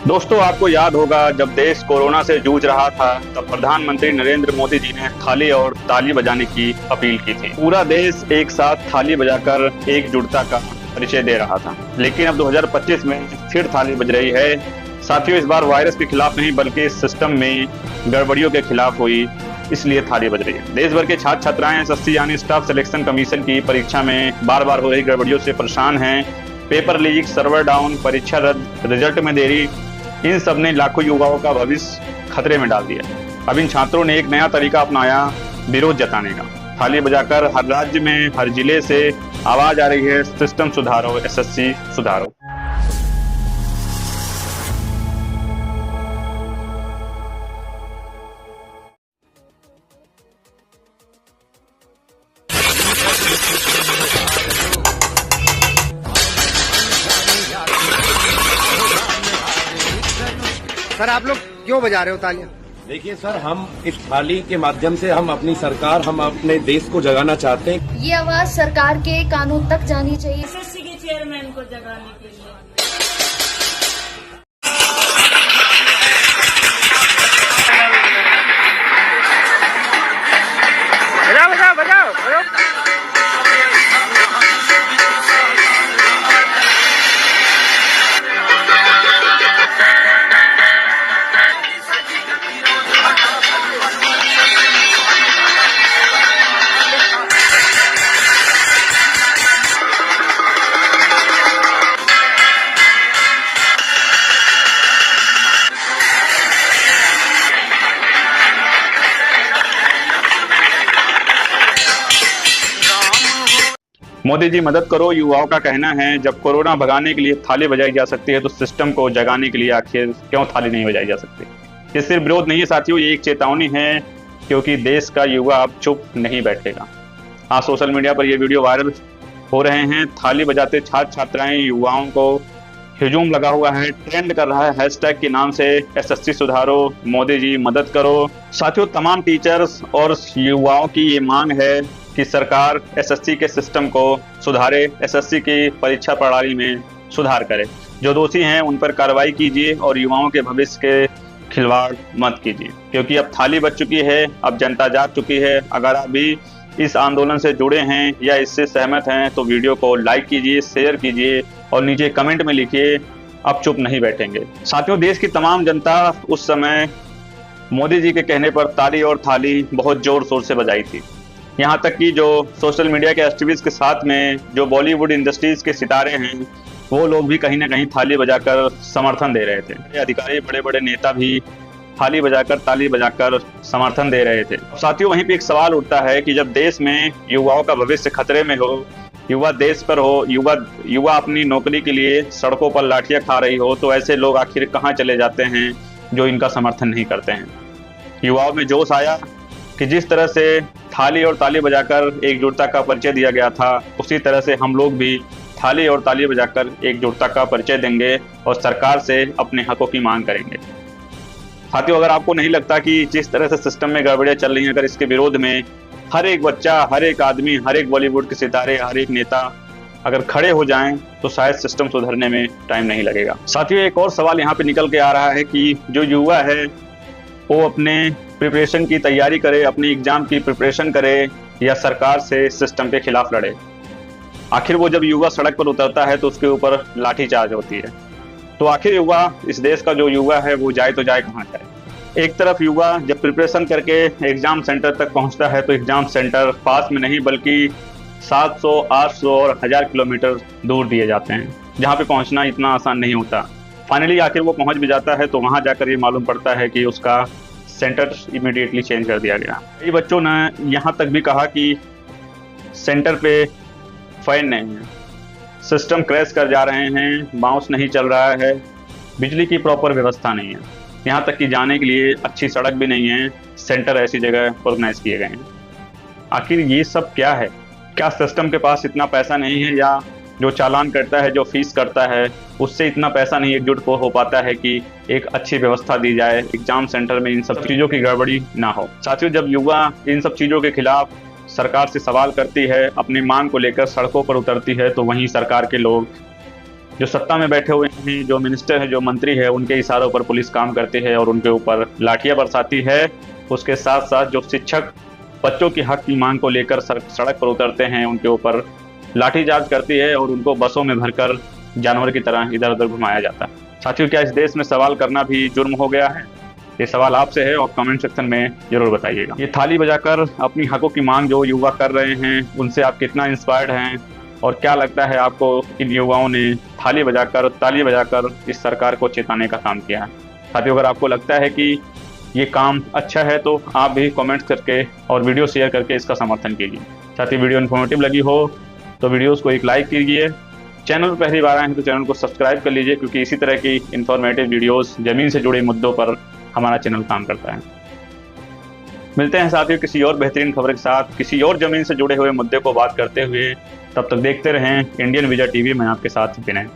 दोस्तों, आपको याद होगा जब देश कोरोना से जूझ रहा था तब प्रधानमंत्री नरेंद्र मोदी जी ने थाली और ताली बजाने की अपील की थी। पूरा देश एक साथ थाली बजाकर एकजुटता का परिचय दे रहा था। लेकिन अब 2025 में फिर थाली बज रही है। साथियों, इस बार वायरस के खिलाफ नहीं बल्कि सिस्टम में गड़बड़ियों के खिलाफ हुई, इसलिए थाली बज रही है। देश भर के छात्र छात्राएं एसएससी यानी स्टाफ सिलेक्शन कमीशन की परीक्षा में बार बार हो रही गड़बड़ियों से परेशान हैं। पेपर लीक, सर्वर डाउन, परीक्षा रद्द, रिजल्ट में देरी, इन सब ने लाखों युवाओं का भविष्य खतरे में डाल दिया। अब इन छात्रों ने एक नया तरीका अपनाया विरोध जताने का। थाली बजाकर हर राज्य में, हर जिले से आवाज आ रही है, सिस्टम सुधारो, एसएससी सुधारो। सर, आप लोग क्यों बजा रहे हो तालियां? देखिए सर, हम इस थाली के माध्यम से हम अपनी सरकार, हम अपने देश को जगाना चाहते हैं। ये आवाज सरकार के कानून तक जानी चाहिए। एसएससी के चेयरमैन को जगाने के लिए बजाओ बजाओ बजाओ। मोदी जी मदद करो, युवाओं का कहना है जब कोरोना भगाने के लिए थाली बजाई जा सकती है तो सिस्टम को जगाने के लिए आखिर क्यों थाली नहीं बजाई जा सकती। ये सिर्फ विरोध नहीं है साथियों, ये एक चेतावनी है, क्योंकि देश का युवा अब चुप नहीं बैठेगा। आज सोशल मीडिया पर ये वीडियो वायरल हो रहे हैं। थाली बजाते छात्र छात्राएं, युवाओं को हुजूम लगा हुआ है, ट्रेंड कर रहा है हैशटैग के नाम से एसएससी सुधारो, मोदी जी मदद करो। साथियों, तमाम टीचर्स और युवाओं की ये मांग है कि सरकार एसएससी के सिस्टम को सुधारे, एसएससी की परीक्षा प्रणाली में सुधार करे। जो दोषी हैं उन पर कार्रवाई कीजिए और युवाओं के भविष्य के खिलवाड़ मत कीजिए, क्योंकि अब थाली बज चुकी है, अब जनता जाग चुकी है। अगर आप भी इस आंदोलन से जुड़े हैं या इससे सहमत हैं तो वीडियो को लाइक कीजिए, शेयर कीजिए और नीचे कमेंट में लिखिए, अब चुप नहीं बैठेंगे। साथियों, देश की तमाम जनता उस समय मोदी जी के कहने पर ताली और थाली बहुत जोर शोर से बजाई थी। यहाँ तक कि जो सोशल मीडिया के एक्टिविस्ट के साथ में जो बॉलीवुड इंडस्ट्रीज के सितारे हैं वो लोग भी कहीं ना कहीं थाली बजाकर समर्थन दे रहे थे। अधिकारी, बड़े बड़े नेता भी थाली बजाकर, ताली बजाकर समर्थन दे रहे थे। साथियों, वहीं पे एक सवाल उठता है कि जब देश में युवाओं का भविष्य खतरे में हो, युवा देश पर हो, युवा अपनी नौकरी के लिए सड़कों पर लाठियां खा रही हो, तो ऐसे लोग आखिर कहाँ चले जाते हैं जो इनका समर्थन नहीं करते हैं। युवाओं में जोश आया कि जिस तरह से थाली और ताली बजाकर एकजुटता का परिचय दिया गया था, उसी तरह से हम लोग भी थाली और ताली बजाकर एकजुटता का परिचय देंगे और सरकार से अपने हकों की मांग करेंगे। साथियों, अगर आपको नहीं लगता कि जिस तरह से सिस्टम में गड़बड़ियां चल रही हैं, अगर इसके विरोध में हर एक बच्चा, हर एक आदमी, हर एक बॉलीवुड के सितारे, हर एक नेता अगर खड़े हो जाएं तो शायद सिस्टम सुधरने में टाइम नहीं लगेगा। साथियों, एक और सवाल यहाँ पे निकल के आ रहा है कि जो युवा है वो अपने प्रिपरेशन की तैयारी करे, अपनी एग्जाम की प्रिपरेशन करे या सरकार से सिस्टम के खिलाफ लड़े। आखिर वो जब युवा सड़क पर उतरता है तो उसके ऊपर लाठीचार्ज होती है। तो आखिर युवा, इस देश का जो युवा है वो जाए तो जाए कहाँ जाए। एक तरफ युवा जब प्रिपरेशन करके एग्जाम सेंटर तक पहुंचता है तो एग्जाम सेंटर पास में नहीं बल्कि 700, 800 और 1000 किलोमीटर दूर दिए जाते हैं, जहाँ पे पहुंचना इतना आसान नहीं होता। फाइनली आखिर वो पहुंच भी जाता है तो वहां जाकर ये मालूम पड़ता है कि उसका सेंटर इमीडिएटली चेंज कर दिया गया। कई बच्चों ने यहाँ तक भी कहा कि सेंटर पे फैन नहीं है, सिस्टम क्रैश कर जा रहे हैं, माउस नहीं चल रहा है, बिजली की प्रॉपर व्यवस्था नहीं है, यहाँ तक कि जाने के लिए अच्छी सड़क भी नहीं है, सेंटर ऐसी जगह ऑर्गेनाइज किए गए हैं। आखिर ये सब क्या है? क्या सिस्टम के पास इतना पैसा नहीं है, या जो चालान करता है, जो फीस करता है, उससे इतना पैसा नहीं एकजुट हो पाता है कि एक अच्छी व्यवस्था दी जाए एग्जाम सेंटर में, इन सब चीज़ों की गड़बड़ी ना हो। साथियों, जब युवा इन सब चीज़ों के खिलाफ सरकार से सवाल करती है, अपनी मांग को लेकर सड़कों पर उतरती है, तो वहीं सरकार के लोग जो सत्ता में बैठे हुए हैं, जो मिनिस्टर है, जो मंत्री है, उनके इशारों पर पुलिस काम करती है और उनके ऊपर लाठियां बरसाती है। उसके साथ साथ जो शिक्षक बच्चों की हक की मांग को लेकर सड़क पर उतरते हैं, उनके ऊपर लाठीचार्ज करती है और उनको बसों में भरकर जानवर की तरह इधर उधर घुमाया जाता है। साथियों, क्या इस देश में सवाल करना भी जुर्म हो गया है? ये सवाल आपसे है और कमेंट सेक्शन में जरूर बताइएगा। ये थाली बजाकर अपनी हकों की मांग जो युवा कर रहे हैं, उनसे आप कितना इंस्पायर्ड हैं और क्या लगता है आपको इन युवाओं ने ताली बजाकर इस सरकार को चेताने का काम किया है? साथियों, अगर आपको लगता है कि ये काम अच्छा है तो आप भी कमेंट्स करके और वीडियो शेयर करके इसका समर्थन कीजिए। साथ ही वीडियो इन्फॉर्मेटिव लगी हो तो वीडियोस को एक लाइक कीजिए। चैनल पर पहली बार आए हैं तो चैनल को सब्सक्राइब कर लीजिए, क्योंकि इसी तरह की इन्फॉर्मेटिव वीडियोस जमीन से जुड़े मुद्दों पर हमारा चैनल काम करता है। मिलते हैं साथियों किसी और बेहतरीन खबर के साथ, किसी और जमीन से जुड़े हुए मुद्दे को बात करते हुए। तब तक देखते रहें इंडियन विजय टीवी। मैं आपके साथ विनय।